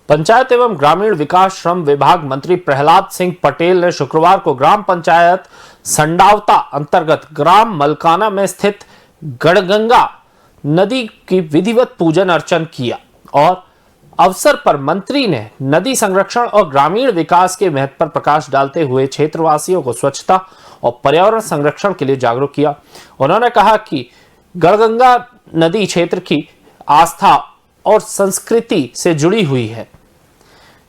पंचायत एवं ग्रामीण विकास श्रम विभाग मंत्री प्रहलाद सिंह पटेल ने शुक्रवार को ग्राम पंचायत संडावता अंतर्गत ग्राम मलकाना में स्थित गढ़गंगा नदी की विधिवत पूजन अर्चन किया और अवसर पर मंत्री ने नदी संरक्षण और ग्रामीण विकास के महत्व पर प्रकाश डालते हुए क्षेत्रवासियों को स्वच्छता और पर्यावरण संरक्षण के लिए जागरूक किया। उन्होंने कहा कि गढ़गंगा नदी क्षेत्र की आस्था और संस्कृति से जुड़ी हुई है,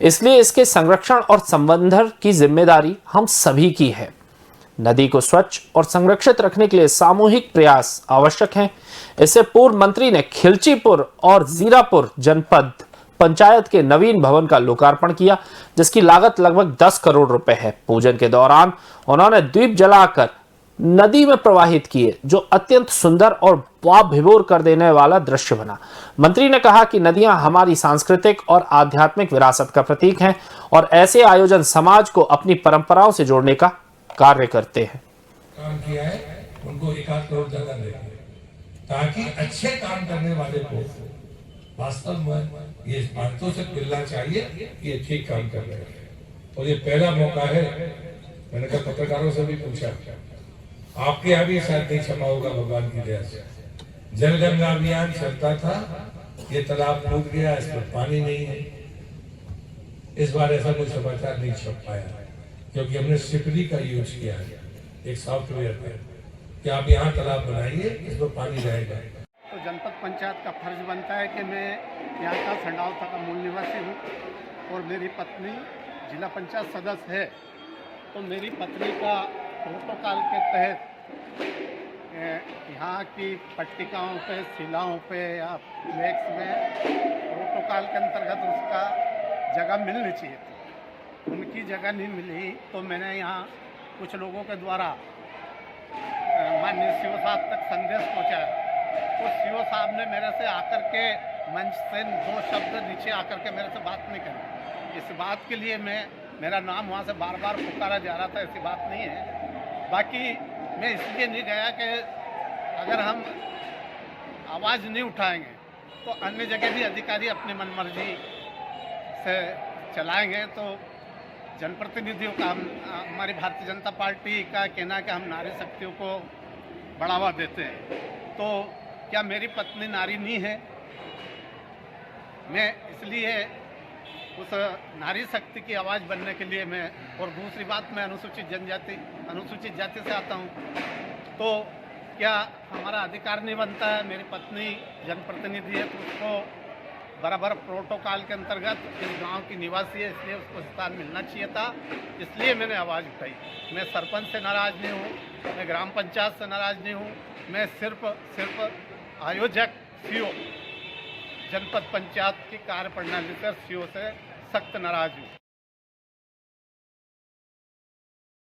इसलिए इसके संरक्षण और संवर्धन की जिम्मेदारी हम सभी की है। नदी को स्वच्छ और संरक्षित रखने के लिए सामूहिक प्रयास आवश्यक हैं। इससे पूर्व मंत्री ने खिलचीपुर और जीरापुर जनपद पंचायत के नवीन भवन का लोकार्पण किया, जिसकी लागत लगभग 10 करोड़ रुपए है। पूजन के दौरान उन्होंने दीप जलाकर नदी में प्रवाहित किए, जो अत्यंत सुंदर और वाह विभोर कर देने वाला दृश्य बना। मंत्री ने कहा कि नदियां हमारी सांस्कृतिक और आध्यात्मिक विरासत का प्रतीक हैं और ऐसे आयोजन समाज को अपनी परंपराओं से जोड़ने का कार्य करते हैं। काम किया है उनको 1 करोड़ ज्यादा देंगे ताकि अच्छे काम करने वाले को वास्तव में ये बातों से मिलना चाहिए कि ये ठीक काम कर रहे हैं। और ये पहला मौका है। मैंने कहा पत्रकारों से भी पूछा, आपके यहाँ भी शायद नहीं क्षमा होगा भगवान की दया से। जलगंगा अभियान चलता था, ये तालाब टूट गया, इस पर पानी नहीं है। इस बार ऐसा कोई समाचार नहीं छप पाया क्योंकि हमने सिपरी का यूज किया है, एक सॉफ्टवेयर पर कि आप यहाँ तालाब बनाइए, इसमें पानी रहेगा। तो जनपद पंचायत का फर्ज बनता है कि मैं यहाँ का संडावता का मूल निवासी हूँ और मेरी पत्नी जिला पंचायत सदस्य है। तो मेरी पत्नी का प्रोटोकॉल के तहत यहाँ की पट्टिकाओं पे, शिलाओं पे या फ्लैक्स में प्रोटोकॉल के अंतर्गत उसका जगह मिलनी चाहिए थी। उनकी जगह नहीं मिली तो मैंने यहाँ कुछ लोगों के द्वारा माननीय सीओ साहब तक संदेश पहुँचाया। तो सीओ साहब ने मेरे से आकर के मंच से 2 शब्द नीचे आकर के मेरे से बात नहीं करी। इस बात के लिए मेरा नाम वहाँ से बार बार पुकारा जा रहा था, ऐसी बात नहीं है। बाकी मैं इसलिए नहीं गया कि अगर हम आवाज़ नहीं उठाएंगे तो अन्य जगह भी अधिकारी अपनी मनमर्जी से चलाएंगे। तो जनप्रतिनिधियों का हमारी भारतीय जनता पार्टी का कहना है कि हम नारी शक्तियों को बढ़ावा देते हैं। तो क्या मेरी पत्नी नारी नहीं है? मैं इसलिए उस नारी शक्ति की आवाज़ बनने के लिए मैं, और दूसरी बात मैं अनुसूचित जाति से आता हूँ, तो क्या हमारा अधिकार नहीं बनता है? मेरी पत्नी जनप्रतिनिधि है तो उसको बराबर प्रोटोकॉल के अंतर्गत इस गांव की निवासी है, इसलिए उसको स्थान मिलना चाहिए था। इसलिए मैंने आवाज़ उठाई। मैं सरपंच से नाराज़ नहीं हूँ, मैं ग्राम पंचायत से नाराज़ नहीं हूँ, मैं सिर्फ आयोजक सीओ जनपद पंचायत की कार्यप्रणाली से सीओ से सख्त नाराज़ हूँ।